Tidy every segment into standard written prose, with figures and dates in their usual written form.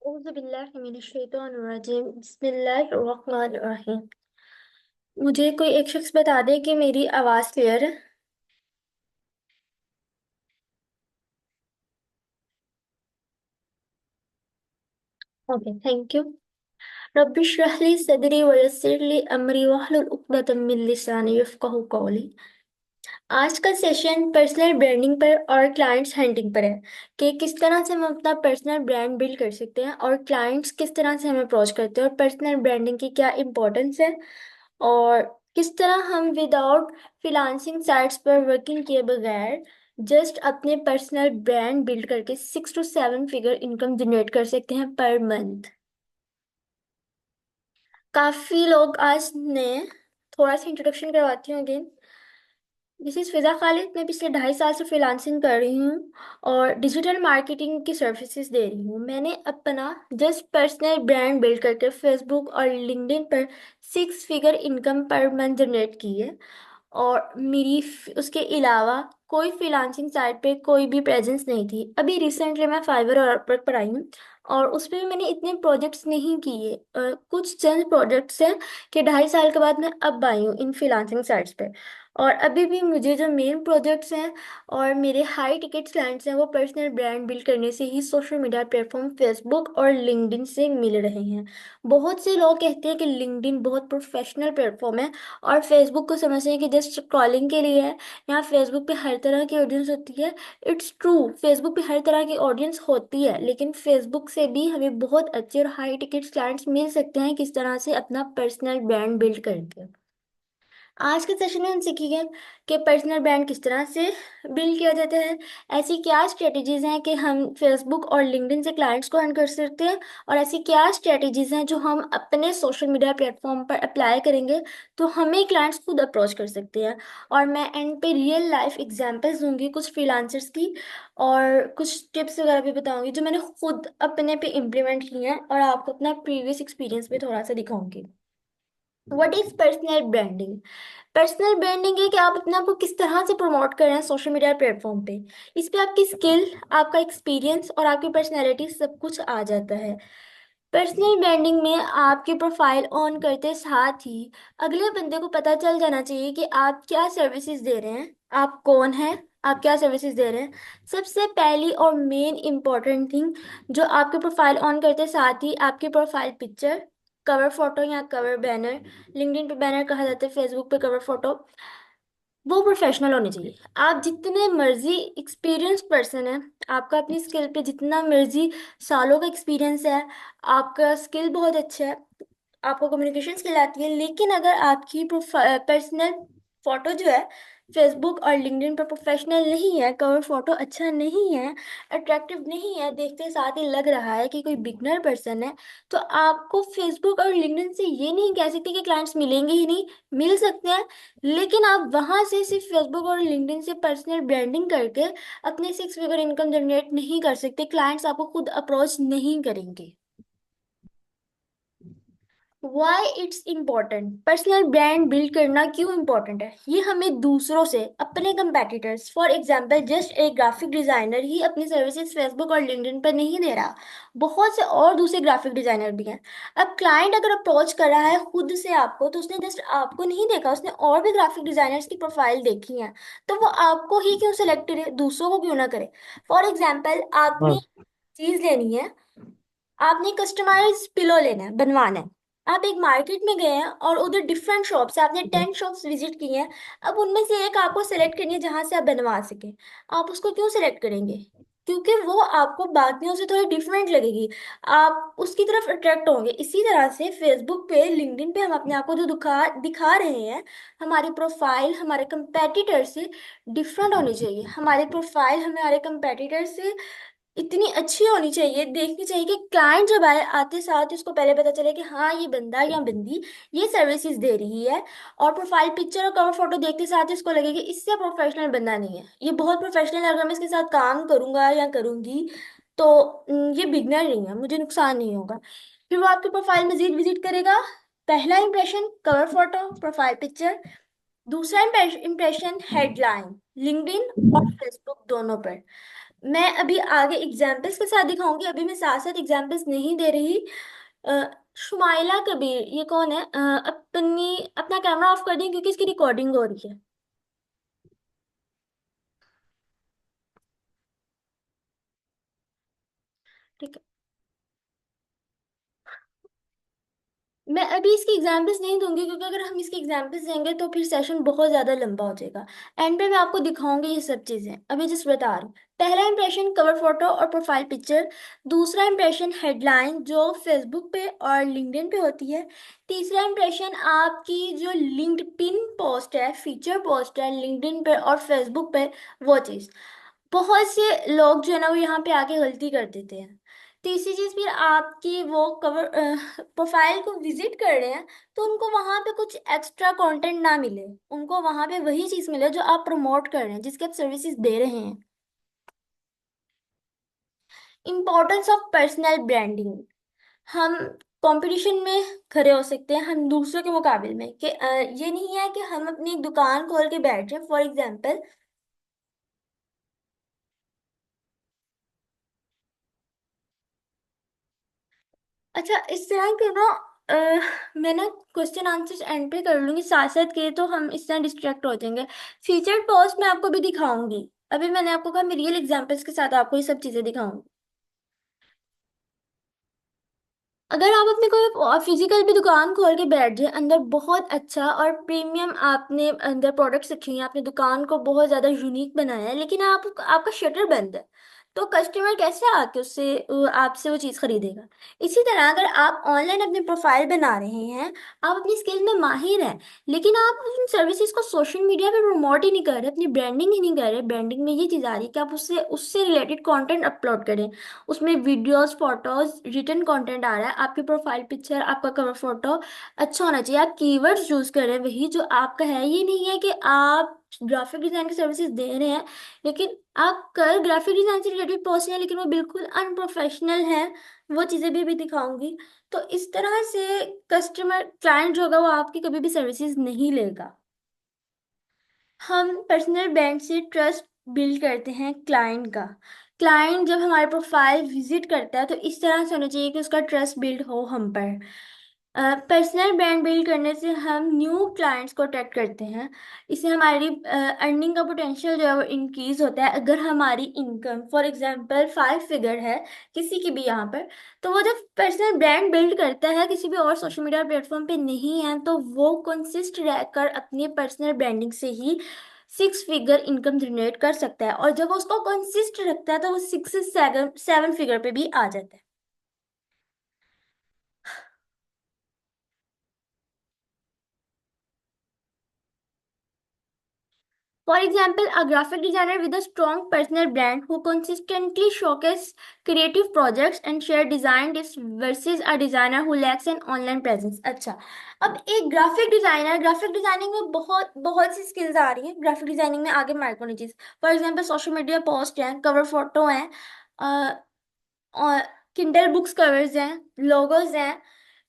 औज़ुबिल्लाहिमिनश्शैतानिर्रजीम बिस्मिल्लाहिर्रहमानिर्रहीम। मुझे कोई एक शख्स बता दे कि मेरी आवाज़ क्लियर है। Okay, thank you. रब्बि इश्रह ली सदरी व यस्सिर ली अमरी वहलुल उक़दतम मिन लिसानी यफ़क़हू क़ौली। आज का सेशन पर्सनल ब्रांडिंग पर और क्लाइंट्स हंटिंग पर है कि किस तरह से हम अपना पर्सनल ब्रांड बिल्ड कर सकते हैं और क्लाइंट्स किस तरह से हमें अप्रोच करते हैं और पर्सनल ब्रांडिंग की क्या इम्पोर्टेंस है और किस तरह हम विदाउट फ्रीलांसिंग साइट्स पर वर्किंग किए बगैर जस्ट अपने पर्सनल ब्रांड बिल्ड करके 6 to 7 फिगर इनकम जनरेट कर सकते हैं पर मंथ। काफ़ी लोग आज ने थोड़ा सा इंट्रोडक्शन करवाती हूँ अगेन। दिस इज़ फिज़ा खालिद। मैं पिछले 2.5 साल से फ्रीलांसिंग कर रही हूँ और डिजिटल मार्केटिंग की सर्विसेज दे रही हूँ। मैंने अपना जस्ट पर्सनल ब्रांड बिल्ड करके फेसबुक और लिंक्डइन पर 6 figure income per month generate की है और उसके अलावा कोई फ्रीलांसिंग साइट पे कोई भी प्रेजेंस नहीं थी। अभी रिसेंटली मैं फाइवर और अपवर्क पर आई हूँ और उस पर भी मैंने इतने प्रोजेक्ट्स नहीं किए। कुछ चंद प्रोजेक्ट्स हैं कि 2.5 साल के बाद मैं अब आई हूँ इन फ्रीलांसिंग साइट्स पे। और अभी भी मुझे जो मेन प्रोजेक्ट्स हैं और मेरे हाई टिकट क्लाइंट्स हैं वो पर्सनल ब्रांड बिल्ड करने से ही सोशल मीडिया प्लेटफॉर्म फेसबुक और लिंक्डइन से मिल रहे हैं। बहुत से लोग कहते हैं कि लिंक्डइन बहुत प्रोफेशनल प्लेटफॉर्म है और फेसबुक को समझते हैं कि जस्ट स्क्रॉलिंग के लिए है। यहाँ फेसबुक पे हर तरह की ऑडियंस होती है। इट्स ट्रू, फेसबुक पे हर तरह की ऑडियंस होती है, लेकिन फेसबुक से भी हमें बहुत अच्छे और हाई टिकट क्लाइंट्स मिल सकते हैं किस तरह से अपना पर्सनल ब्रांड बिल्ड करके। आज के सेशन में हम सीखेंगे कि पर्सनल ब्रांड किस तरह से बिल्ड किया जाता है, ऐसी क्या स्ट्रेटजीज हैं कि हम फेसबुक और लिंक्डइन से क्लाइंट्स को अर्न कर सकते हैं और ऐसी क्या स्ट्रेटजीज हैं जो हम अपने सोशल मीडिया प्लेटफॉर्म पर अप्लाई करेंगे तो हमें क्लाइंट्स खुद अप्रोच कर सकते हैं। और मैं एंड पे रियल लाइफ एग्जांपल्स दूंगी कुछ फ्रीलांसर्स की और कुछ टिप्स वगैरह भी बताऊंगी जो मैंने खुद अपने पे इम्प्लीमेंट की हैं और आपको अपना प्रीवियस एक्सपीरियंस भी थोड़ा सा दिखाऊंगी। What is personal branding? Personal branding है कि आप अपने आप को किस तरह से प्रमोट कर रहे हैं सोशल मीडिया प्लेटफॉर्म पे। इस पे आपकी स्किल, आपका एक्सपीरियंस और आपकी पर्सनैलिटी सब कुछ आ जाता है। पर्सनल ब्रांडिंग में आपकी प्रोफाइल ऑन करते साथ ही अगले बंदे को पता चल जाना चाहिए कि आप क्या सर्विसेज दे रहे हैं, आप कौन हैं, आप क्या सर्विसेज दे रहे हैं। सबसे पहली और मेन इंपॉर्टेंट थिंग जो आपके प्रोफाइल ऑन करते साथ ही आपकी प्रोफाइल पिक्चर, कवर फोटो या कवर बैनर, लिंक्डइन पे बैनर कहा जाता है, फेसबुक पे कवर फोटो, वो प्रोफेशनल होने चाहिए। आप जितने मर्जी एक्सपीरियंस पर्सन है, आपका अपनी स्किल पे जितना मर्जी सालों का एक्सपीरियंस है, आपका स्किल बहुत अच्छा है, आपको कम्युनिकेशन स्किल आती है, लेकिन अगर आपकी पर्सनल फोटो जो है फेसबुक और लिंक्डइन पर प्रोफेशनल नहीं है, कवर फोटो अच्छा नहीं है, अट्रैक्टिव नहीं है, देखते साथ ही लग रहा है कि कोई बिगनर पर्सन है, तो आपको फेसबुक और लिंक्डइन से ये नहीं कह सकते कि क्लाइंट्स मिलेंगे ही नहीं। मिल सकते हैं, लेकिन आप वहां से सिर्फ फेसबुक और लिंक्डइन से पर्सनल ब्रांडिंग करके अपने 6 फिगर इनकम जनरेट नहीं कर सकते। क्लाइंट्स आपको खुद अप्रोच नहीं करेंगे। Why it's important, personal brand build करना क्यों इम्पोर्टेंट है? ये हमें दूसरों से, अपने कंपेटिटर्स, फॉर एग्जांपल जस्ट एक ग्राफिक डिजाइनर ही अपनी सर्विसेज फेसबुक और लिंक्डइन पर नहीं दे रहा, बहुत से और दूसरे ग्राफिक डिजाइनर भी हैं। अब क्लाइंट अगर अप्रोच कर रहा है खुद से आपको तो उसने जस्ट आपको नहीं देखा, उसने और भी ग्राफिक डिजाइनर्स की प्रोफाइल देखी है, तो वो आपको ही क्यों सिलेक्ट करे, दूसरों को क्यों ना करे? फॉर एग्जाम्पल आपने हाँ। चीज लेनी है, आपने कस्टमाइज पिलो लेना है, बनवाना है। आप एक मार्केट में गए हैं और उधर डिफरेंट शॉप्स है, आपने 10 शॉप्स विजिट की हैं। अब उनमें से एक आपको सेलेक्ट करनी है जहां से आप बनवा सके। आप उसको क्यों सेलेक्ट करेंगे? क्योंकि वो आपको बाकियों से थोड़ी डिफरेंट लगेगी, आप उसकी तरफ अट्रैक्ट होंगे। इसी तरह से फेसबुक पे, लिंक्डइन पे हम अपने आप को जो दिखा दिखा रहे हैं, हमारी प्रोफाइल हमारे कंपेटिटर से डिफरेंट होनी चाहिए। हमारी प्रोफाइल हमारे कंपेटिटर से इतनी अच्छी होनी चाहिए, देखनी चाहिए कि क्लाइंट जब आए आते साथ उसको पहले पता चले कि हाँ ये बंदा या बंदी ये सर्विसेज दे रही है। और प्रोफाइल पिक्चर और कवर फोटो देखते साथ ही उसको लगे कि इससे प्रोफेशनल बंदा नहीं है, ये बहुत प्रोफेशनल है, अगर मैं इसके साथ काम करूंगा या करूंगी तो ये बिगनर नहीं है, मुझे नुकसान नहीं होगा। फिर वो आपकी प्रोफाइल मजीद विजिट करेगा। पहला impression cover photo profile picture, दूसरा इंप्रेशन हेडलाइन लिंक्डइन और फेसबुक दोनों पर। मैं अभी आगे एग्जाम्पल्स के साथ दिखाऊंगी, अभी मैं साथ साथ एग्जाम्पल्स नहीं दे रही। अ, शुमाइला कबीर, ये कौन है? अपनी अपना कैमरा ऑफ कर दें क्योंकि इसकी रिकॉर्डिंग हो रही है। ठीक है। मैं अभी इसकी एग्जाम्पल्स नहीं दूंगी क्योंकि अगर हम इसकी एग्जाम्पल्स देंगे तो फिर सेशन बहुत ज़्यादा लंबा हो जाएगा। एंड पे मैं आपको दिखाऊंगी ये सब चीज़ें, अभी जस्ट बता रही हूँ। पहला इंप्रेशन कवर फोटो और प्रोफाइल पिक्चर। दूसरा इंप्रेशन हेडलाइन जो फेसबुक पे और लिंक्डइन पे होती है। तीसरा इंप्रेशन आपकी जो लिंक्डइन पोस्ट है, फीचर पोस्ट है लिंक्डइन पे और फेसबुक पे, वो चीज़। बहुत से लोग जो है ना वो यहाँ पे आके गलती कर देते हैं। तीसरी चीज फिर आपकी वो कवर प्रोफाइल को विजिट कर रहे हैं तो उनको वहां पे कुछ एक्स्ट्रा कंटेंट ना मिले, उनको वहां पे वही चीज मिले जो आप प्रमोट कर रहे हैं, जिसके आप सर्विसेज दे रहे हैं। Importance of personal branding. हम कंपटीशन में खड़े हो सकते हैं हम दूसरों के मुकाबले में कि ये नहीं है कि हम अपनी एक दुकान खोल के बैठ जाए फॉर एग्जांपल। अच्छा, इस तरह के ना मैं ना क्वेश्चन आंसर एंड पे कर लूंगी साथ साथ के, तो हम इस तरह डिस्ट्रैक्ट हो जाएंगे। फीचर्ड पोस्ट मैं आपको भी दिखाऊंगी। अभी मैंने आपको कहा मैं रियल एग्जांपल्स के साथ आपको ये सब चीजें दिखाऊंगी। अगर आप अपने कोई फिजिकल भी दुकान खोल के बैठ जाए, अंदर बहुत अच्छा और प्रीमियम आपने अंदर प्रोडक्ट्स रखे हैं, आपने दुकान को बहुत ज्यादा यूनिक बनाया है, लेकिन आप आपका शटर बंद है, तो कस्टमर कैसे आके उससे आपसे वो चीज़ खरीदेगा? इसी तरह अगर आप ऑनलाइन अपनी प्रोफाइल बना रहे हैं, आप अपनी स्किल में माहिर हैं, लेकिन आप उन सर्विसेज को सोशल मीडिया पे प्रमोट ही नहीं कर रहे, अपनी ब्रांडिंग ही नहीं कर रहे। ब्रांडिंग में ये चीज़ आ रही है कि आप उससे उससे रिलेटेड कंटेंट अपलोड करें, उसमें वीडियोस फोटोज रिटर्न कंटेंट आ रहा है, आपकी प्रोफाइल पिक्चर आपका कवर फोटो अच्छा होना चाहिए, आप कीवर्ड्स यूज करें वही जो आपका है। ये नहीं है कि आप ग्राफिक डिजाइन की सर्विसेज दे रहे हैं लेकिन आप कल ग्राफिक डिजाइन से रिलेटेड पोस्ट हैं लेकिन वो बिल्कुल अनप्रोफेशनल है। वो चीज़ें भी दिखाऊंगी। तो इस तरह से कस्टमर क्लाइंट जो होगा वो आपकी कभी भी सर्विसेज नहीं लेगा। हम पर्सनल ब्रांड से ट्रस्ट बिल्ड करते हैं क्लाइंट का। क्लाइंट जब हमारे प्रोफाइल विजिट करता है तो इस तरह से होना चाहिए कि उसका ट्रस्ट बिल्ड हो हम पर। पर्सनल ब्रांड बिल्ड करने से हम न्यू क्लाइंट्स को अट्रैक्ट करते हैं। इससे हमारी अर्निंग का पोटेंशियल जो है वो इंक्रीज होता है। अगर हमारी इनकम फॉर एग्जांपल 5 फिगर है किसी की भी यहाँ पर, तो वो जब पर्सनल ब्रांड बिल्ड करता है किसी भी और सोशल मीडिया प्लेटफॉर्म पे नहीं है तो वो कंसिस्ट रहकर अपनी पर्सनल ब्रांडिंग से ही 6 फिगर इनकम जनरेट कर सकता है, और जब वो उसको कंसिस्ट रखता है तो वो 6 से 7 फिगर पे भी आ जाता है। For example, a graphic designer with a strong personal brand who consistently showcase creative projects and share design tips versus a designer who lacks an online presence। अच्छा, अब एक ग्राफिक डिजाइनिंग में बहुत बहुत सी स्किल्स आ रही हैं। ग्राफिक डिजाइनिंग में आगे microniches, for example social media post हैं, कवर फोटो हैं, और किंडल बुक्स कवर्स हैं, लोगोज हैं।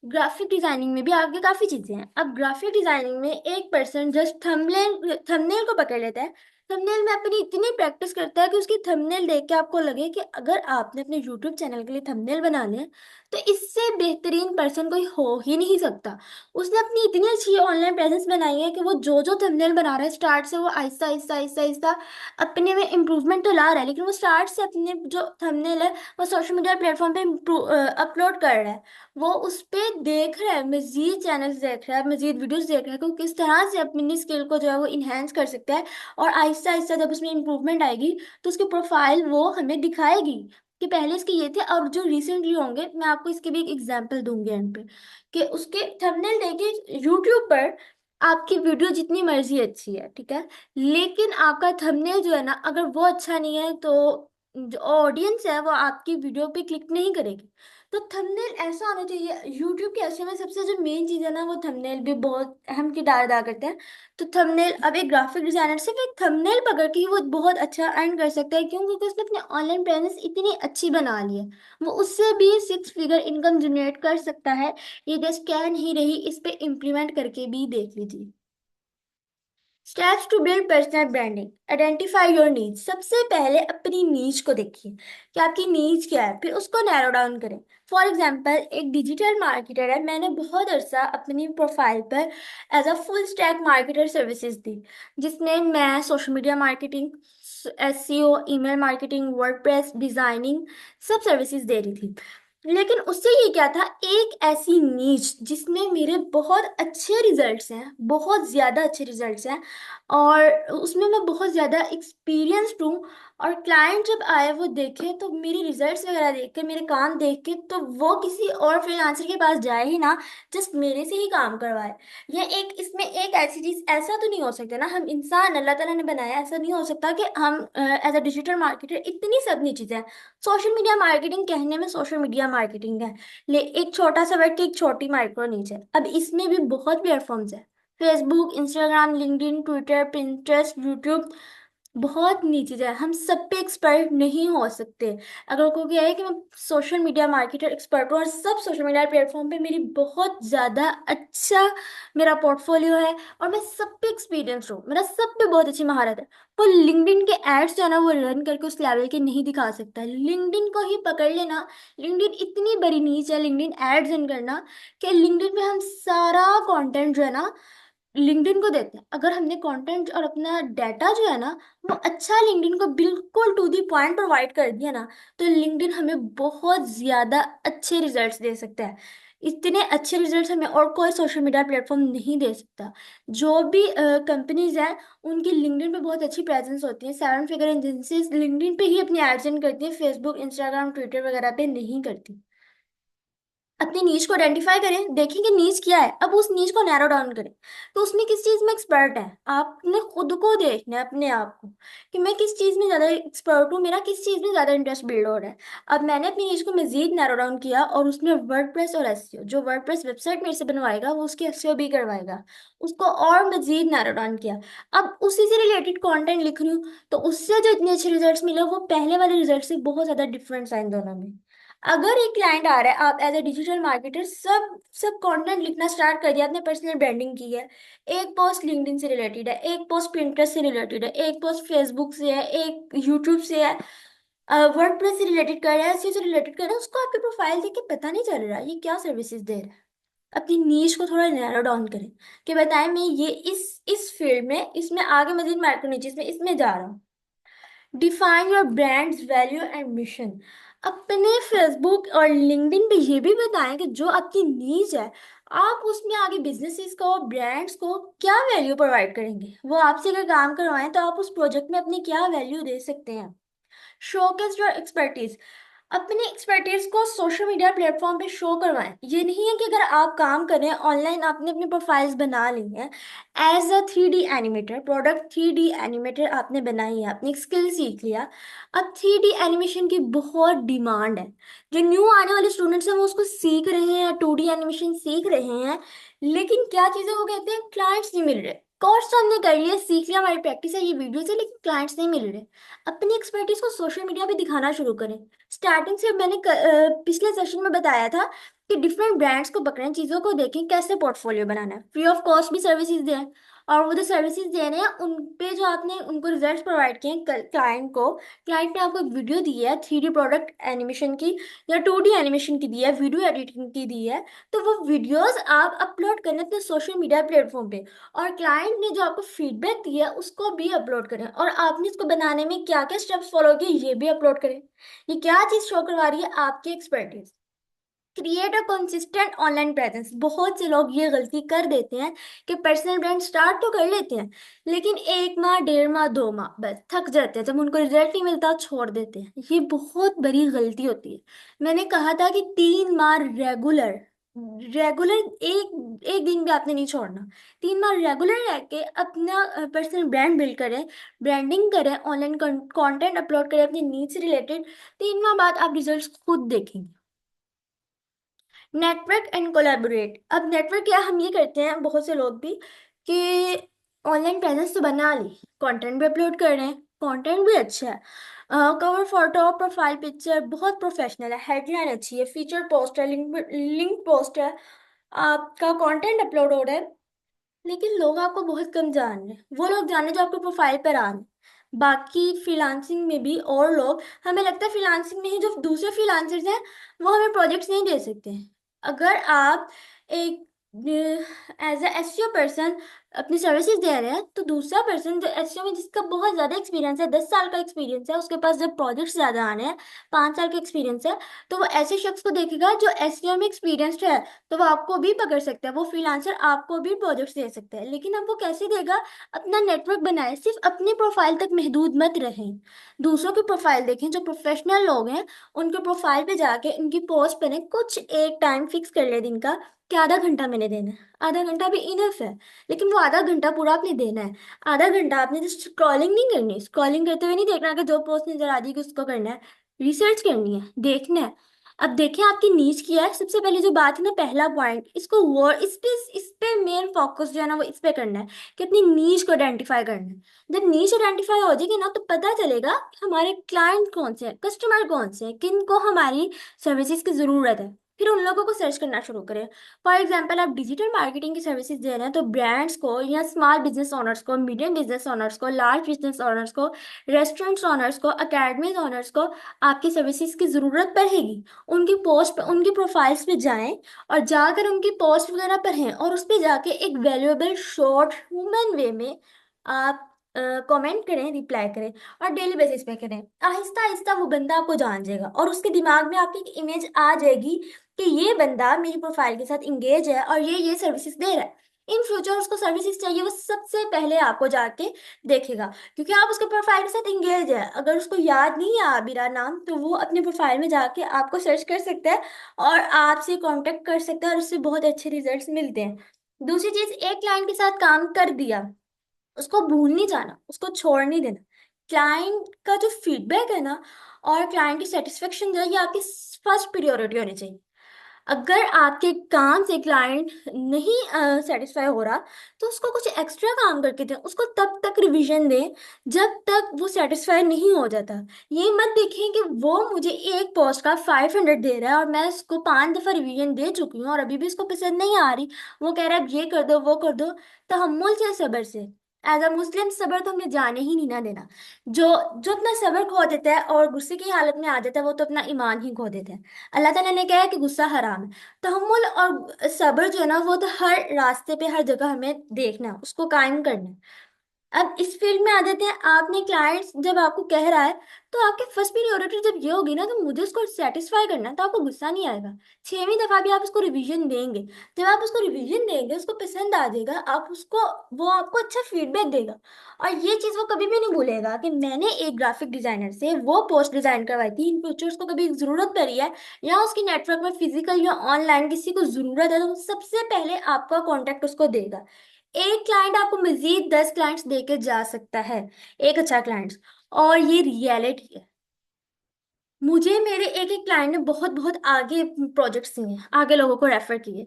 ग्राफिक डिजाइनिंग में भी आगे काफी चीजें हैं। अब ग्राफिक डिजाइनिंग में एक पर्सन जस्ट थंबनेल थंबनेल को पकड़ लेता है, थंबनेल में अपनी इतनी प्रैक्टिस करता है कि उसकी थंबनेल देख के आपको लगे कि अगर आपने अपने यूट्यूब चैनल के लिए थंबनेल बना लिया तो इससे बेहतरीन पर्सन कोई हो ही नहीं सकता। उसने अपनी इतनी अच्छी ऑनलाइन प्रेजेंस बनाई है कि वो जो जो थंबनेल बना रहा है स्टार्ट से वो आहिस्ता आहिस्ता आहिस्ता आहिस्ता अपने में इम्प्रूवमेंट तो ला रहा है, लेकिन वो स्टार्ट से अपने जो थंबनेल है वो सोशल मीडिया प्लेटफॉर्म पे अपलोड कर रहा है। वो उस पे देख रहा है, मजीद चैनल्स देख रहा है, मजीद वीडियोस देख रहा है कि वो किस तरह से अपनी स्किल को जो है वो इन्हेंस कर सकता है। और आहिस्ता आहिस्ता जब उसमें इम्प्रूवमेंट आएगी तो उसकी प्रोफाइल वो हमें दिखाएगी कि पहले इसके ये थे और जो रिसेंटली होंगे। मैं आपको इसके भी एक एग्जांपल दूंगी एंड पे कि उसके थंबनेल देखिए यूट्यूब पर आपकी वीडियो जितनी मर्जी अच्छी है, ठीक है, लेकिन आपका थंबनेल जो है ना अगर वो अच्छा नहीं है तो जो ऑडियंस है वो आपकी वीडियो पे क्लिक नहीं करेगी। तो थंबनेल ऐसा होना चाहिए। यूट्यूब के ऐसे में सबसे जो मेन चीज़ है ना वो थंबनेल भी बहुत अहम किरदार अदा करते हैं। तो थंबनेल, अब एक ग्राफिक डिजाइनर सिर्फ एक थंबनेल पकड़ के ही वो बहुत अच्छा अर्न कर सकता है। क्यों? क्योंकि उसने अपने ऑनलाइन प्रेजेंस इतनी अच्छी बना ली है, वो उससे भी 6 फिगर इनकम जनरेट कर सकता है। ये जस्ट कह नहीं रही, इस पे इम्प्लीमेंट करके भी देख लीजिए। Steps to build personal branding. Identify your needs. सबसे पहले अपनी नीड्स को देखिए कि आपकी नीड्स क्या है, फिर उसको नैरो डाउन करें। फॉर एग्जांपल, एक डिजिटल मार्केटर है, मैंने बहुत अरसा अपनी प्रोफाइल पर as a full stack marketer services दी, जिसमें मैं social media marketing, SEO, email marketing, WordPress designing, सब सर्विसेज दे रही थी। लेकिन उससे ये क्या था, एक ऐसी नीच जिसमें मेरे बहुत अच्छे रिजल्ट्स हैं, बहुत ज़्यादा अच्छे रिजल्ट्स हैं, और उसमें मैं बहुत ज़्यादा एक्सपीरियंस्ड हूँ। और क्लाइंट जब आए वो देखे तो मेरे रिजल्ट्स वगैरह देख के, मेरे काम देख के, तो वो किसी और फ्रीलांसर के पास जाए ही ना, जस्ट मेरे से ही काम करवाए। ये एक, इसमें एक ऐसी चीज़, ऐसा तो नहीं हो सकता ना, हम इंसान अल्लाह ताला ने बनाया, ऐसा नहीं हो सकता कि हम एज अ डिजिटल मार्केटर इतनी सब नहीं चीज़ें। सोशल मीडिया मार्केटिंग कहने में सोशल मीडिया मार्केटिंग है, ले एक छोटा सा वर्ड की एक छोटी माइक्रो नीच है। अब इसमें भी बहुत प्लेटफॉर्म्स है, Facebook, Instagram, LinkedIn, Twitter, Pinterest, YouTube, बहुत नीची है। हम सब पे एक्सपर्ट नहीं हो सकते। अगर को क्या है कि मैं सोशल मीडिया मार्केटर एक्सपर्ट हूँ और सब सोशल मीडिया प्लेटफॉर्म पे मेरी बहुत ज़्यादा अच्छा मेरा पोर्टफोलियो है, और मैं सब पे एक्सपीरियंस हूँ, मेरा सब पे बहुत अच्छी महारत है, वो लिंक्डइन के एड्स जो है ना वो रन करके उस लेवल के नहीं दिखा सकता। लिंक्डइन को ही पकड़ लेना, लिंक्डइन इतनी बड़ी नीच है लिंक्डइन एड्स रन करना, कि लिंक्डइन पे हम सारा कंटेंट जो है ना लिंक्डइन को देते हैं। अगर हमने कंटेंट और अपना डाटा जो है ना वो अच्छा लिंक्डइन को बिल्कुल टू दी पॉइंट प्रोवाइड कर दिया ना, तो लिंक्डइन हमें बहुत ज्यादा अच्छे रिजल्ट्स दे सकता है। इतने अच्छे रिजल्ट्स हमें और कोई सोशल मीडिया प्लेटफॉर्म नहीं दे सकता। जो भी कंपनीज हैं उनकी लिंक्डइन पे बहुत अच्छी प्रेजेंस होती है, सेवन फिगर एजेंसीज लिंक्डइन पे ही अपनी एड्स रन करती है, फेसबुक, इंस्टाग्राम, ट्विटर वगैरह पे नहीं करती। अपनी नीच को आइडेंटिफाई करें, देखें कि नीच क्या है, अब उस नीच को नैरो डाउन करें। तो उसमें किस चीज में एक्सपर्ट है, आपने खुद को देखना है, अपने आप को, कि मैं किस चीज में ज्यादा एक्सपर्ट हूँ, मेरा किस चीज में ज्यादा इंटरेस्ट बिल्ड हो रहा है। अब मैंने अपनी नीच को मजीद नैरो डाउन किया, और उसमें वर्डप्रेस और एसईओ, जो वर्डप्रेस वेबसाइट मेरे से बनवाएगा वो उसकी एसईओ भी करवाएगा, उसको और मजीद नैरो डाउन किया। अब उसी से रिलेटेड कंटेंट लिख रही हूँ, तो उससे जो इतने अच्छे रिजल्ट्स मिले वो पहले वाले रिजल्ट से बहुत ज्यादा डिफरेंस है इन दोनों में। अगर एक क्लाइंट आ रहा है, आप एज ए डिजिटल मार्केटर सब सब कंटेंट लिखना स्टार्ट कर दिया, आपने पर्सनल ब्रांडिंग की है, एक पोस्ट लिंक्डइन से रिलेटेड है, एक पोस्ट पिंटरेस्ट से रिलेटेड है, एक पोस्ट फेसबुक से है, एक यूट्यूब से है, वर्डप्रेस से रिलेटेड कर रहा है, एसईओ से रिलेटेड कर रहा है, उसको आपकी प्रोफाइल देख के पता नहीं चल रहा ये क्या सर्विसेज दे रहा है। अपनी नीश को थोड़ा नैरो डाउन करें कि बताएं मैं ये इस फील्ड में, इसमें आगे मजीद माइक्रो निचेस में इसमें जा रहा हूँ। Define your brands value and mission. अपने फेसबुक और लिंक्डइन पे ये भी बताएं कि जो आपकी नीज है, आप उसमें आगे बिजनेसेस को, ब्रांड्स को क्या वैल्यू प्रोवाइड करेंगे। वो आपसे अगर काम करवाएं तो आप उस प्रोजेक्ट में अपनी क्या वैल्यू दे सकते हैं। Showcase your expertise. अपनी एक्सपर्टीज को सोशल मीडिया प्लेटफॉर्म पे शो करवाएं। ये नहीं है कि अगर आप काम करें ऑनलाइन, आपने अपनी प्रोफाइल्स बना ली हैं, as a 3D animator, product 3D animator आपने बनाई है, अपनी स्किल सीख लिया। अब 3D एनिमेशन की बहुत डिमांड है, जो न्यू आने वाले स्टूडेंट्स हैं वो उसको सीख रहे हैं, 2D एनिमेशन सीख रहे हैं, लेकिन क्या चीज़ें वो कहते हैं, क्लाइंट्स नहीं मिल रहे। कोर्स तो हमने कर लिया, सीख लिया, हमारी प्रैक्टिस है, ये वीडियोस है, लेकिन क्लाइंट्स नहीं मिल रहे। अपनी एक्सपर्टीज को सोशल मीडिया पे दिखाना शुरू करें। स्टार्टिंग से मैंने पिछले सेशन में बताया था कि डिफरेंट ब्रांड्स को पकड़ें, चीज़ों को देखें, कैसे पोर्टफोलियो बनाना है, फ्री ऑफ कॉस्ट भी सर्विसेज दें। और वो जो सर्विसेज दे रहे हैं उन पे जो आपने उनको रिजल्ट प्रोवाइड किए हैं क्लाइंट को, क्लाइंट ने आपको एक वीडियो दी है 3D प्रोडक्ट एनिमेशन की, या 2D एनिमेशन की दी है, वीडियो एडिटिंग की दी है, तो वो वीडियोस आप अपलोड करें अपने सोशल मीडिया प्लेटफॉर्म पे। और क्लाइंट ने जो आपको फीडबैक दिया है उसको भी अपलोड करें, और आपने इसको बनाने में क्या क्या स्टेप्स फॉलो किए ये भी अपलोड करें। ये क्या चीज़ शो करवा रही है, आपकी expertise. Create a consistent online presence. बहुत से लोग ये गलती कर देते हैं कि पर्सनल ब्रांड स्टार्ट तो कर लेते हैं, लेकिन 1 माह, 1.5 माह, 2 माह बस थक जाते हैं, जब उनको रिजल्ट नहीं मिलता छोड़ देते हैं। ये बहुत बड़ी गलती होती है। मैंने कहा था कि 3 माह रेगुलर, रेगुलर, एक एक दिन भी आपने नहीं छोड़ना। 3 माह रेगुलर रह के अपना पर्सनल ब्रांड बिल्ड करें, ब्रांडिंग करें, ऑनलाइन कंटेंट अपलोड करें अपनी नीड से रिलेटेड। 3 माह बाद आप रिजल्ट्स खुद देखेंगे। Network and collaborate. अब नेटवर्क क्या, हम ये करते हैं बहुत से लोग भी, कि ऑनलाइन प्रेजेंस तो बना ली, कंटेंट भी अपलोड कर रहे हैं, कंटेंट भी अच्छा है, कवर फोटो, प्रोफाइल पिक्चर बहुत प्रोफेशनल है, हेडलाइन अच्छी है, फीचर पोस्ट है, लिंक लिंक पोस्ट है, आपका कंटेंट अपलोड हो रहा है, लेकिन लोग आपको बहुत कम जान रहे हैं, वो लोग जान रहे हैं जो आपके प्रोफाइल पर आ रहे हैं। बाकी फ्रीलांसिंग में भी और लोग, हमें लगता है फ्रीलांसिंग में ही जो दूसरे फ्रीलांसर्स हैं वो हमें प्रोजेक्ट्स नहीं दे सकते हैं। अगर आप एक एज ए एसईओ पर्सन अपनी सर्विसेज दे रहे हैं, तो दूसरा पर्सन जो एसईओ में जिसका बहुत ज़्यादा एक्सपीरियंस है, 10 साल का एक्सपीरियंस है, उसके पास जब प्रोजेक्ट्स ज़्यादा आने हैं, 5 साल का एक्सपीरियंस है, तो वो ऐसे शख्स को देखेगा जो एसईओ में एक्सपीरियंस्ड है, तो वो आपको भी पकड़ सकता है, वो फ्रीलांसर आपको भी प्रोजेक्ट्स दे सकता है। लेकिन अब वो कैसे देगा? अपना नेटवर्क बनाए, सिर्फ अपनी प्रोफाइल तक महदूद मत रहें, दूसरों की प्रोफाइल देखें, जो प्रोफेशनल लोग हैं उनके प्रोफाइल पे जाके उनकी पोस्ट पढ़ें, कुछ एक टाइम फिक्स कर ले दिन का कि आधा घंटा मैंने देना है, आधा घंटा भी इनफ है। लेकिन वो आधा घंटा पूरा आपने देना है। आधा घंटा आपने जस्ट स्क्रॉलिंग नहीं करनी, स्क्रॉलिंग करते हुए नहीं देखना कि जो पोस्ट नजर आ रही है कि उसको करना है, रिसर्च करनी है, देखना है। अब देखें आपकी नीच क्या है। सबसे पहले जो बात है ना, पहला पॉइंट, इसको वर्ड इस पे मेन फोकस जो है ना वो इस पे करना है कि अपनी नीच को आइडेंटिफाई करना है। जब नीच आइडेंटिफाई हो जाएगी ना, तो पता चलेगा कि हमारे क्लाइंट कौन से हैं, कस्टमर कौन से हैं, किन को हमारी सर्विसेज की जरूरत है। फिर उन लोगों को सर्च करना शुरू करें। फॉर एग्जाम्पल, आप डिजिटल मार्केटिंग की सर्विसेज दे रहे हैं, तो ब्रांड्स को या स्मॉल बिजनेस ओनर्स को, मीडियम बिजनेस ओनर्स को, लार्ज बिजनेस ओनर्स को, रेस्टोरेंट्स ओनर्स को, अकेडमीज ओनर्स को आपकी सर्विसेज की ज़रूरत पड़ेगी। उनकी पोस्ट पे, उनकी प्रोफाइल्स पे जाएं और जाकर उनकी पोस्ट वगैरह पढ़ें, और उस पे जाके एक वैल्यूएबल शॉर्ट ह्यूमन वे में आप कमेंट करें, रिप्लाई करें, और डेली बेसिस पे करें। आहिस्ता आहिस्ता वो बंदा आपको जान जाएगा और उसके दिमाग में आपकी एक इमेज आ जाएगी कि ये बंदा मेरी प्रोफाइल के साथ इंगेज है और ये सर्विसेज दे रहा है। इन फ्यूचर उसको सर्विसेज चाहिए, वो सबसे पहले आपको जाके देखेगा, क्योंकि आप उसके प्रोफाइल के साथ इंगेज है। अगर उसको याद नहीं है मेरा नाम, तो वो अपने प्रोफाइल में जाके आपको सर्च कर सकता है और आपसे कांटेक्ट कर सकता है, और उससे बहुत अच्छे रिजल्ट्स मिलते हैं। दूसरी चीज, एक क्लाइंट के साथ काम कर दिया, उसको भूल नहीं जाना, उसको छोड़ नहीं देना। क्लाइंट का जो फीडबैक है ना, और क्लाइंट की सेटिस्फेक्शन जो है, ये आपकी फर्स्ट प्रियोरिटी होनी चाहिए। अगर आपके काम से क्लाइंट नहीं सेटिस्फाई हो रहा, तो उसको कुछ एक्स्ट्रा काम करके दें, उसको तब तक रिवीजन दें जब तक वो सेटिस्फाई नहीं हो जाता। ये मत देखें कि वो मुझे एक पोस्ट का 500 दे रहा है और मैं उसको 5 दफ़ा रिवीजन दे चुकी हूँ और अभी भी उसको पसंद नहीं आ रही, वो कह रहा है ये कर दो वो कर दो। तहम्मुल से, सब्र से, एज अ मुस्लिम सब्र तो हमें जाने ही नहीं ना देना। जो जो अपना सब्र खो देता है और गुस्से की हालत में आ जाता है, वो तो अपना ईमान ही खो देता है। अल्लाह ताला ने कहा है कि गुस्सा हराम है। तहम्मुल और सब्र जो है ना, वो तो हर रास्ते पे, हर जगह हमें देखना है, उसको कायम करना है। अब इस फील्ड में आ जाते हैं। आपने क्लाइंट्स जब आपको कह रहा है, तो आपकी फर्स्ट प्रायोरिटी जब ये होगी ना, तो मुझे उसको सेटिस्फाई करना है, तो आपको गुस्सा नहीं आएगा। 6वीं दफा भी आप उसको रिवीजन देंगे। जब आप उसको रिवीजन देंगे, उसको पसंद आ जाएगा, आप उसको, वो आपको अच्छा फीडबैक देगा। और ये चीज़ वो कभी भी नहीं भूलेगा कि मैंने एक ग्राफिक डिजाइनर से वो पोस्ट डिजाइन करवाई थी, इन फ्यूचर उसको कभी जरूरत पड़ी है, या उसकी नेटवर्क में फिजिकल या ऑनलाइन किसी को जरूरत है, तो सबसे पहले आपका कॉन्टेक्ट उसको देगा। एक क्लाइंट आपको मजीद 10 क्लाइंट्स देके जा सकता है, एक अच्छा क्लाइंट्स। और ये रियलिटी है। मुझे मेरे एक एक क्लाइंट ने बहुत बहुत आगे प्रोजेक्ट्स दिए हैं, आगे लोगों को रेफर किए।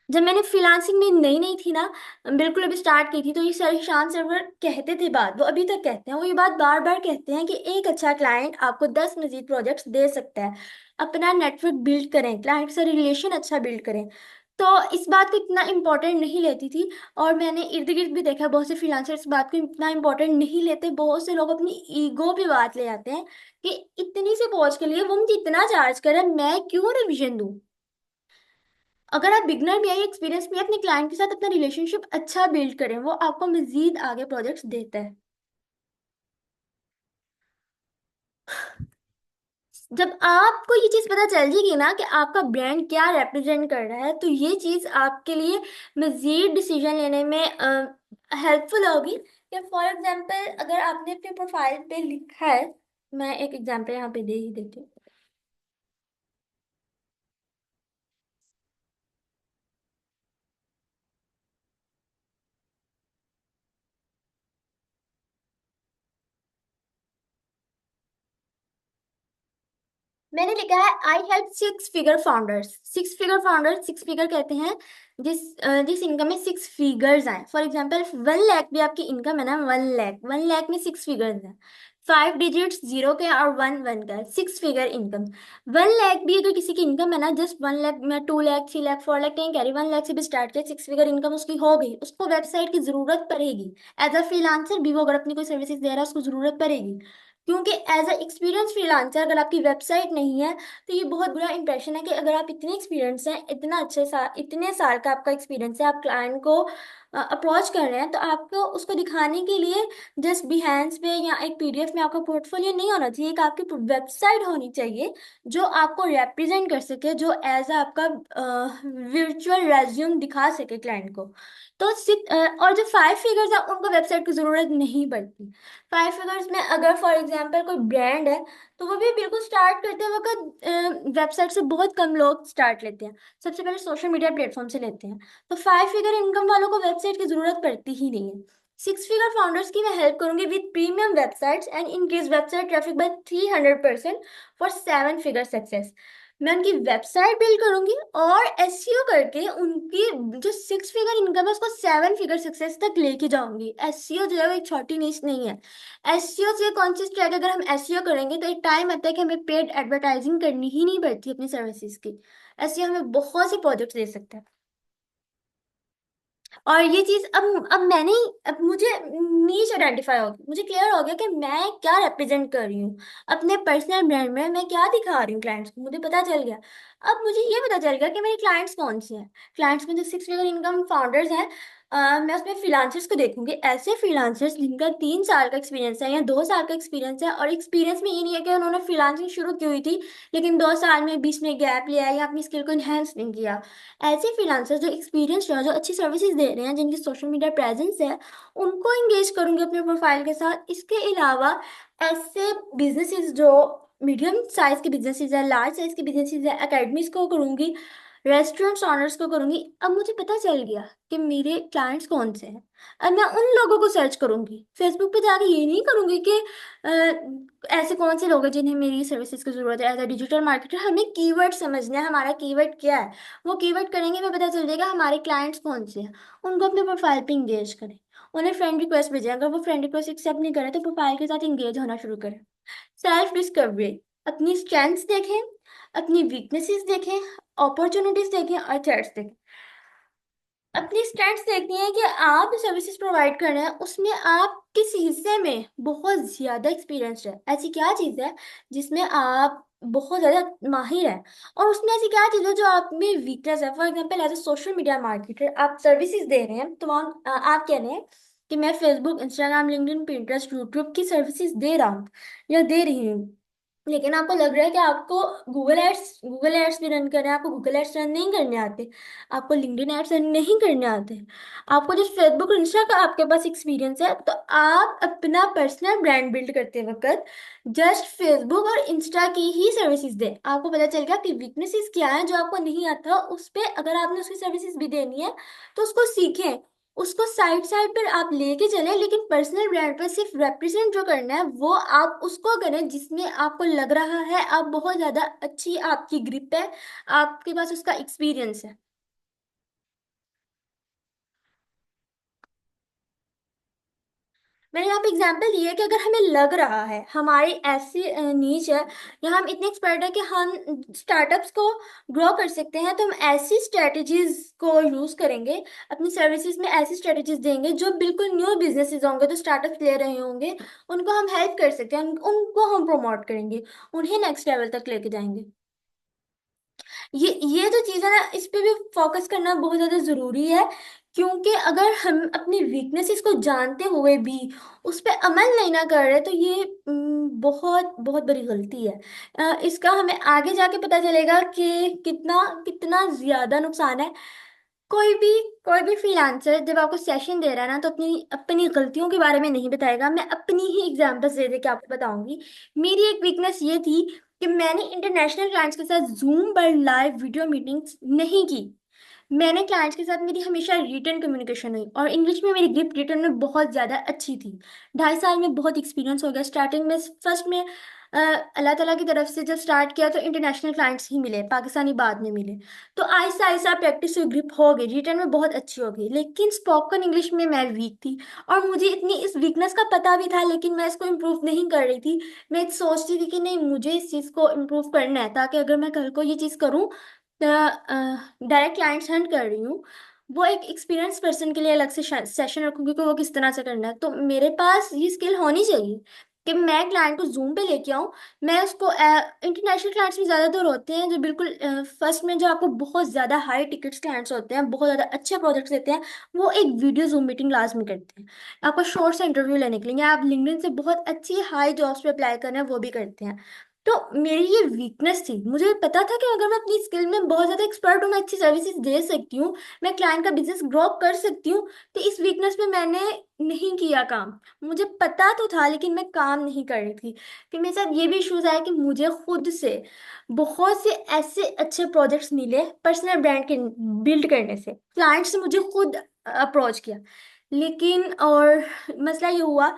जब मैंने फ्रीलांसिंग में नई नई थी ना, बिल्कुल अभी स्टार्ट की थी, तो ये सर ईशान सर्वर कहते थे बात, वो अभी तक कहते हैं, वो ये बात बार बार कहते हैं कि एक अच्छा क्लाइंट आपको 10 मजीद प्रोजेक्ट्स दे सकता है। अपना नेटवर्क बिल्ड करें, क्लाइंट से रिलेशन अच्छा बिल्ड करें। तो इस बात को इतना इम्पोर्टेंट नहीं लेती थी। और मैंने इर्द गिर्द भी देखा, बहुत से फ्रीलांसर इस बात को इतना इम्पोर्टेंट नहीं लेते। बहुत से लोग अपनी ईगो पे बात ले आते हैं कि इतनी से पहुंच के लिए वो मुझे इतना चार्ज करे, मैं क्यों रिविजन दूं। अगर आप बिगनर भी है, एक्सपीरियंस भी है, अपने क्लाइंट के साथ अपना रिलेशनशिप अच्छा बिल्ड करें, वो आपको मजीद आगे प्रोजेक्ट्स देता है। जब आपको ये चीज पता चल जाएगी ना कि आपका ब्रांड क्या रिप्रेजेंट कर रहा है, तो ये चीज आपके लिए मजीद डिसीजन लेने में हेल्पफुल होगी। या फॉर एग्जांपल, अगर आपने अपने प्रोफाइल पे लिखा है, मैं एक एग्जांपल यहाँ पे दे ही देती हूँ। मैंने लिखा है, I help 6 figure founders. 6 figure founders, 6 figure कहते हैं जिस इनकम में 6 फिगर्स आए। फॉर एग्जांपल, 1 लाख भी आपकी इनकम है ना, 1 लाख, 1 लाख में 6 फिगर्स हैं। 5 डिजिट्स जीरो के और वन वन का, 6 फिगर इनकम। 1 लाख भी अगर किसी की इनकम है ना, जस्ट 1 लाख में 2 लाख 3 लाख 4 लाख नहीं कैरी, 1 लाख से भी स्टार्ट किया, 6 फिगर इनकम उसकी हो गई, उसको वेबसाइट की जरूरत पड़ेगी। एज अ फ्रीलांसर भी वो अगर अपनी कोई सर्विसेज दे रहा है उसको जरूरत पड़ेगी, क्योंकि एज अ एक्सपीरियंस फ्रीलांसर अगर आपकी वेबसाइट नहीं है तो ये बहुत बुरा इंप्रेशन है कि अगर आप इतने एक्सपीरियंस हैं, इतना अच्छे साल, इतने साल का आपका एक्सपीरियंस है, आप क्लाइंट को अप्रोच कर रहे हैं, तो आपको उसको दिखाने के लिए जस्ट बिहेंस पे या एक पीडीएफ में आपका पोर्टफोलियो नहीं होना चाहिए, एक आपकी वेबसाइट होनी चाहिए जो आपको रिप्रेजेंट कर सके, जो एज आपका वर्चुअल रेज्यूम दिखा सके क्लाइंट को। तो और जो 5 फिगर्स है उनको वेबसाइट की जरूरत नहीं पड़ती। 5 फिगर्स में अगर फॉर एग्जांपल कोई ब्रांड है तो वो भी बिल्कुल स्टार्ट करते वक्त वेबसाइट से बहुत कम लोग स्टार्ट लेते हैं, सबसे पहले सोशल मीडिया प्लेटफॉर्म से लेते हैं। तो 5 फिगर इनकम वालों को वेबसाइट की जरूरत पड़ती ही नहीं है। 6 फिगर फाउंडर्स की मैं हेल्प करूंगी with premium websites and increase website traffic by 300% for 7 figure success. मैं उनकी वेबसाइट बिल्ड करूंगी और एसईओ करके उनकी जो 6 फिगर इनकम है उसको 7 फिगर सक्सेस तक लेके जाऊंगी। एसईओ जो है वो एक छोटी नीश नहीं है। एसईओ से कॉन्शियस ट्रैक अगर हम एसईओ करेंगे तो एक टाइम आता है कि हमें पेड एडवर्टाइजिंग करनी ही नहीं पड़ती अपनी सर्विसेज की। एसईओ हमें बहुत सी प्रोजेक्ट्स दे सकता है। और ये चीज अब मैंने अब मुझे नीच आइडेंटिफाई हो गई, मुझे क्लियर हो गया कि मैं क्या रिप्रेजेंट कर रही हूँ अपने पर्सनल ब्रांड में, मैं क्या दिखा रही हूँ क्लाइंट्स को, मुझे पता चल गया। अब मुझे ये पता चल गया कि मेरे क्लाइंट्स कौन से हैं। क्लाइंट्स में जो 6 फिगर इनकम फाउंडर्स हैं, मैं उसमें फ्रीलांसर्स को देखूंगी, ऐसे फ्रीलांसर्स जिनका 3 साल का एक्सपीरियंस है या 2 साल का एक्सपीरियंस है, और एक्सपीरियंस में ये नहीं है कि उन्होंने फ्रीलांसिंग शुरू की हुई थी लेकिन 2 साल में बीच में गैप लिया है या अपनी स्किल को इन्हेंस नहीं किया। ऐसे फ्रीलांसर्स जो एक्सपीरियंस है, जो अच्छी सर्विसेज दे रहे हैं, जिनकी सोशल मीडिया प्रेजेंस है, उनको एंगेज करूंगी अपने प्रोफाइल के साथ। इसके अलावा ऐसे बिजनेसेस जो मीडियम साइज के बिजनेसेस है, लार्ज साइज के बिजनेसेस है, एकेडमीज को करूंगी, रेस्टोरेंट्स ऑनर्स को करूंगी। अब मुझे पता चल गया कि मेरे क्लाइंट्स कौन से हैं। अब मैं उन लोगों को सर्च करूंगी फेसबुक पे जाके, ये नहीं करूंगी कि ऐसे कौन से लोग हैं जिन्हें मेरी सर्विसेज की जरूरत है। एज अ डिजिटल मार्केटर हमें कीवर्ड समझना है, हमारा कीवर्ड क्या है, वो कीवर्ड करेंगे हमें पता चल जाएगा हमारे क्लाइंट्स कौन से हैं। उनको अपने प्रोफाइल पे इंगेज करें, उन्हें फ्रेंड रिक्वेस्ट भेजें, अगर वो फ्रेंड रिक्वेस्ट एक्सेप्ट नहीं करें तो प्रोफाइल के साथ इंगेज होना शुरू करें। सेल्फ डिस्कवरी, अपनी स्ट्रेंथ्स देखें, अपनी वीकनेसेस देखें, अपॉर्चुनिटीज देखें और थ्रेट्स देखें। अपनी स्ट्रेंथ्स देखनी है कि आप सर्विसेज प्रोवाइड कर रहे हैं उसमें आप किस हिस्से में बहुत ज्यादा एक्सपीरियंस्ड है, ऐसी क्या चीज है जिसमें आप बहुत ज्यादा माहिर है, और उसमें ऐसी क्या चीज है जो आप में वीकनेस है। For example as a social media marketer आप सर्विसेज दे रहे हैं, तो आप कह रहे हैं कि मैं Facebook, Instagram, LinkedIn, Pinterest, YouTube की सर्विसेज दे रहा हूँ या दे रही हूँ, लेकिन आपको लग रहा है कि आपको गूगल एड्स भी रन करना है, आपको गूगल एड्स रन नहीं करने आते, आपको लिंक्डइन एड्स रन नहीं करने आते, आपको जो फेसबुक और इंस्टा का आपके पास एक्सपीरियंस है, तो आप अपना पर्सनल ब्रांड बिल्ड करते वक्त जस्ट फेसबुक और इंस्टा की ही सर्विसेज दें। आपको पता चल गया कि वीकनेसेस क्या है जो आपको नहीं आता, उस पे अगर आपने उसकी सर्विसेज भी देनी है तो उसको सीखें, उसको साइड साइड पर आप लेके चलें, लेकिन पर्सनल ब्रांड पर सिर्फ रिप्रेजेंट जो करना है वो आप उसको करें जिसमें आपको लग रहा है आप बहुत ज्यादा अच्छी, आपकी ग्रिप है, आपके पास उसका एक्सपीरियंस है। मैंने यहाँ पे एग्जांपल दिया है कि अगर हमें लग रहा है हमारी ऐसी नीच है या हम इतने एक्सपर्ट है कि हम स्टार्टअप्स को ग्रो कर सकते हैं, तो हम ऐसी स्ट्रेटजीज को यूज करेंगे, अपनी सर्विसेज में ऐसी स्ट्रेटजीज देंगे जो बिल्कुल न्यू बिजनेसेस होंगे जो स्टार्टअप्स ले रहे होंगे, उनको हम हेल्प कर सकते हैं, उनको हम प्रमोट करेंगे, उन्हें नेक्स्ट लेवल तक लेके जाएंगे। ये जो चीज़ है ना, इस पे भी फोकस करना बहुत ज़्यादा ज़रूरी है, क्योंकि अगर हम अपनी वीकनेसेस को जानते हुए भी उस पे अमल नहीं ना कर रहे तो ये बहुत बहुत बड़ी गलती है। इसका हमें आगे जाके पता चलेगा कि कितना कितना ज़्यादा नुकसान है। कोई भी कोई भी फ्रीलांसर जब आपको सेशन दे रहा है ना, तो अपनी अपनी गलतियों के बारे में नहीं बताएगा। मैं अपनी ही एग्जांपल्स दे दे के आपको बताऊंगी। मेरी एक वीकनेस ये थी कि मैंने इंटरनेशनल क्लाइंट्स के साथ जूम पर लाइव वीडियो मीटिंग्स नहीं की। मैंने क्लाइंट्स के साथ मेरी हमेशा रिटर्न कम्युनिकेशन हुई, और इंग्लिश में मेरी ग्रिप रिटर्न में बहुत ज़्यादा अच्छी थी। 2.5 साल में बहुत एक्सपीरियंस हो गया। स्टार्टिंग में फर्स्ट में अल्लाह ताला की तरफ से जब स्टार्ट किया तो इंटरनेशनल क्लाइंट्स ही मिले, पाकिस्तानी बाद में मिले। तो आहिस्ता आहिस्ता प्रैक्टिस हुई, ग्रिप हो गई, रिटर्न में बहुत अच्छी हो गई। लेकिन स्पोकन इंग्लिश में मैं वीक थी, और मुझे इतनी इस वीकनेस का पता भी था, लेकिन मैं इसको इम्प्रूव नहीं कर रही थी। मैं सोचती थी कि नहीं, मुझे इस चीज़ को इम्प्रूव करना है, ताकि अगर मैं कल को ये चीज़ करूँ, डायरेक्ट क्लाइंट्स हंट कर रही हूँ, वो एक एक्सपीरियंस पर्सन के लिए अलग से सेशन रखूंगी कि वो किस तरह से करना है। तो मेरे पास ये स्किल होनी चाहिए कि मैं क्लाइंट को जूम पे लेके आऊँ। मैं उसको इंटरनेशनल क्लाइंट्स भी ज़्यादातर होते हैं जो बिल्कुल फर्स्ट में, जो आपको बहुत ज़्यादा हाई टिकट्स क्लाइंट्स होते हैं, बहुत ज़्यादा अच्छे प्रोजेक्ट्स देते हैं, वो एक वीडियो जूम मीटिंग लाजमी करते हैं आपको शॉर्ट सा इंटरव्यू लेने के लिए, या आप लिंक्डइन से बहुत अच्छी हाई जॉब्स पे अप्लाई करना है वो भी करते हैं। तो मेरी ये वीकनेस थी, मुझे पता था कि अगर मैं अपनी स्किल में बहुत ज़्यादा एक्सपर्ट हूँ, मैं अच्छी सर्विसेज दे सकती हूँ, मैं क्लाइंट का बिजनेस ग्रो कर सकती हूँ। तो इस वीकनेस में मैंने नहीं किया काम। मुझे पता तो था, लेकिन मैं काम नहीं कर रही थी। फिर मेरे साथ ये भी इश्यूज आया कि मुझे खुद से बहुत से ऐसे अच्छे प्रोजेक्ट्स मिले पर्सनल ब्रांड के बिल्ड करने से, क्लाइंट्स ने मुझे खुद अप्रोच किया। लेकिन और मसला ये हुआ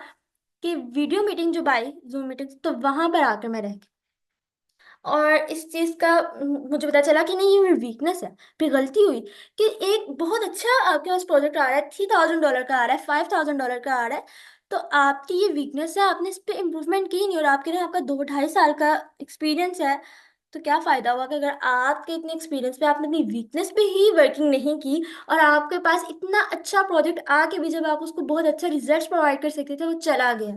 कि वीडियो मीटिंग जो आई, जूम मीटिंग, तो वहां पर आकर मैं रह गई। और इस चीज का मुझे पता चला कि नहीं, ये मेरी वीकनेस है। फिर गलती हुई कि एक बहुत अच्छा आपके पास प्रोजेक्ट आ रहा है, $3,000 का आ रहा है, $5,000 का आ रहा है, तो आपकी ये वीकनेस है, आपने इस पे इम्प्रूवमेंट की नहीं, और आपके लिए आपका 2-2.5 साल का एक्सपीरियंस है। तो क्या फायदा हुआ कि अगर आपके इतने एक्सपीरियंस पे आपने अपनी वीकनेस पे ही वर्किंग नहीं की, और आपके पास इतना अच्छा प्रोजेक्ट आके भी जब आप उसको बहुत अच्छा रिजल्ट प्रोवाइड कर सकते थे, वो चला गया।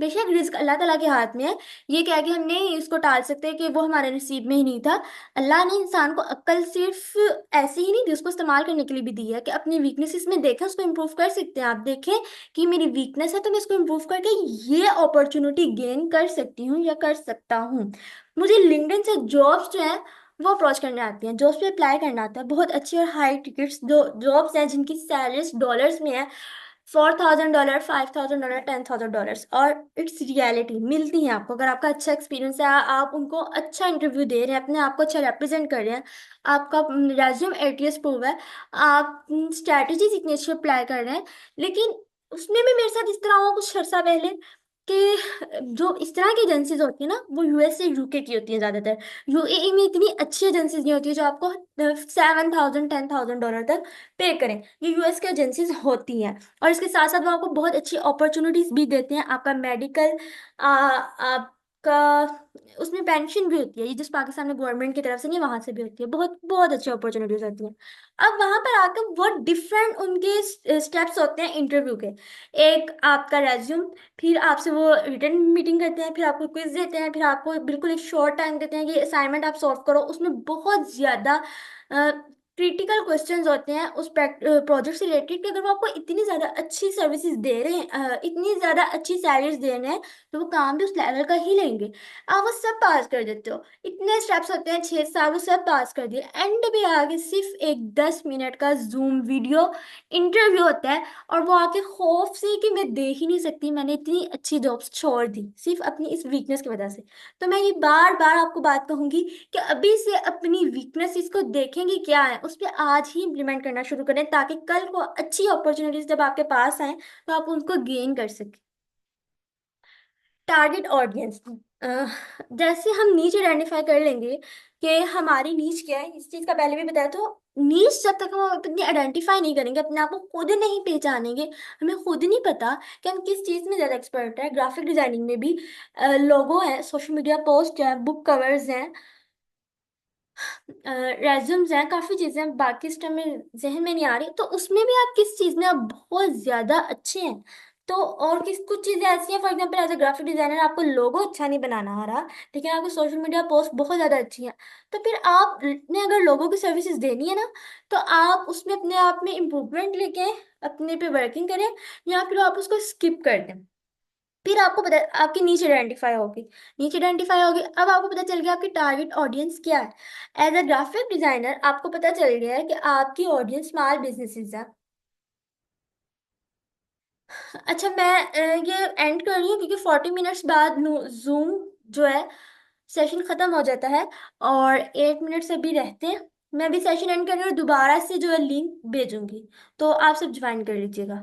बेशक रिस्क अल्लाह ताला के हाथ में है, ये क्या है कि हम नहीं इसको टाल सकते कि वो हमारे नसीब में ही नहीं था। अल्लाह ने इंसान को अक्ल सिर्फ ऐसे ही नहीं दी, उसको इस्तेमाल करने के लिए भी दी है कि अपनी वीकनेसेस में देखें, उसको इम्प्रूव कर सकते हैं। आप देखें कि मेरी वीकनेस है, तो मैं इसको इम्प्रूव करके ये अपॉर्चुनिटी गेन कर सकती हूँ या कर सकता हूँ। मुझे लिंक्डइन से जॉब्स जो हैं वो अप्रोच करने आती हैं, जॉब्स पे अप्लाई करना आता है, बहुत अच्छी और हाई टिकट्स जो जॉब्स हैं जिनकी सैलरीज डॉलर्स में है, $4,000, $5,000, $10,000, और इट्स रियलिटी मिलती है आपको। अगर आपका अच्छा एक्सपीरियंस है, आप उनको अच्छा इंटरव्यू दे रहे हैं, अपने आप को अच्छा रिप्रेजेंट कर रहे हैं, आपका रेज्यूम एटीएस प्रूव है, आप स्ट्रैटेजीज इतनी अच्छी अप्लाई कर रहे हैं। लेकिन उसमें भी मेरे साथ इस तरह हुआ कुछ अर्सा पहले कि जो इस तरह की एजेंसीज होती है ना, वो यूएस से यूके की होती हैं ज़्यादातर। यूएई में इतनी अच्छी एजेंसीज नहीं होती है जो आपको $7,000, $10,000 तक पे करें। ये यूएस की एजेंसीज होती हैं, और इसके साथ साथ वो आपको बहुत अच्छी अपॉर्चुनिटीज भी देते हैं। आपका मेडिकल, आपका उसमें पेंशन भी होती है, ये जिस पाकिस्तान में गवर्नमेंट की तरफ से नहीं, वहां से भी होती है, बहुत बहुत अच्छी अपॉर्चुनिटीज होती हैं। अब वहां पर आकर बहुत डिफरेंट उनके स्टेप्स होते हैं इंटरव्यू के। एक आपका रेज्यूम, फिर आपसे वो रिटर्न मीटिंग करते हैं, फिर आपको क्विज देते हैं, फिर आपको बिल्कुल एक शॉर्ट टाइम देते हैं कि असाइनमेंट आप सॉल्व करो। उसमें बहुत ज़्यादा क्रिटिकल क्वेश्चंस होते हैं उस प्रोजेक्ट से रिलेटेड, कि अगर वो आपको इतनी ज़्यादा अच्छी सर्विसेज दे रहे हैं, इतनी ज़्यादा अच्छी सैलरीज दे रहे हैं, तो वो काम भी उस लेवल का ही लेंगे। आप वो सब पास कर देते हो, इतने स्टेप्स होते हैं 6-7, वो सब पास कर दिए, एंड पे आगे सिर्फ एक 10 मिनट का जूम वीडियो इंटरव्यू होता है। और वो आके खौफ से कि मैं दे ही नहीं सकती, मैंने इतनी अच्छी जॉब्स छोड़ दी सिर्फ अपनी इस वीकनेस की वजह से। तो मैं ये बार बार आपको बात कहूंगी कि अभी से अपनी वीकनेस इसको देखेंगे क्या है, उस पर आज ही इम्प्लीमेंट करना शुरू करें, ताकि कल को अच्छी अपॉर्चुनिटीज जब आपके पास आए तो आप उनको गेन कर सकें। टारगेट ऑडियंस, जैसे हम नीच आइडेंटिफाई कर लेंगे कि हमारी नीच क्या है, इस चीज का पहले भी बताया। तो नीच जब तक हम अपनी आइडेंटिफाई नहीं करेंगे, अपने आप को खुद नहीं पहचानेंगे, हमें खुद नहीं पता कि हम किस चीज में ज्यादा एक्सपर्ट है। ग्राफिक डिजाइनिंग में भी लोगो है, सोशल मीडिया पोस्ट है, बुक कवर्स हैं, रेज्यूम्स हैं, काफ़ी चीज़ें हैं, बाकी इस टाइम में जहन में नहीं आ रही। तो उसमें भी आप किस चीज़ में आप बहुत ज़्यादा अच्छे हैं। तो और किस कुछ चीज़ें ऐसी हैं, for example as a graphic designer आपको लोगो अच्छा नहीं बनाना आ रहा, लेकिन आपको सोशल मीडिया पोस्ट बहुत ज़्यादा अच्छी है। तो फिर आपने अगर लोगों की सर्विसेज देनी है ना, तो आप उसमें अपने आप में इम्प्रूवमेंट लेके अपने पे वर्किंग करें, या फिर आप उसको स्किप कर दें। फिर आपको पता, आपकी नीच आइडेंटिफाई होगी, नीच आइडेंटिफाई होगी, अब आपको पता चल गया आपकी टारगेट ऑडियंस क्या है। एज अ ग्राफिक डिजाइनर आपको पता चल गया है कि आपकी ऑडियंस स्मॉल बिजनेसेस है। अच्छा, मैं ये एंड कर रही हूँ क्योंकि 40 मिनट्स बाद जूम जो है सेशन खत्म हो जाता है, और 8 मिनट्स अभी रहते हैं। मैं भी सेशन एंड कर रही हूँ, दोबारा से जो है लिंक भेजूंगी, तो आप सब ज्वाइन कर लीजिएगा।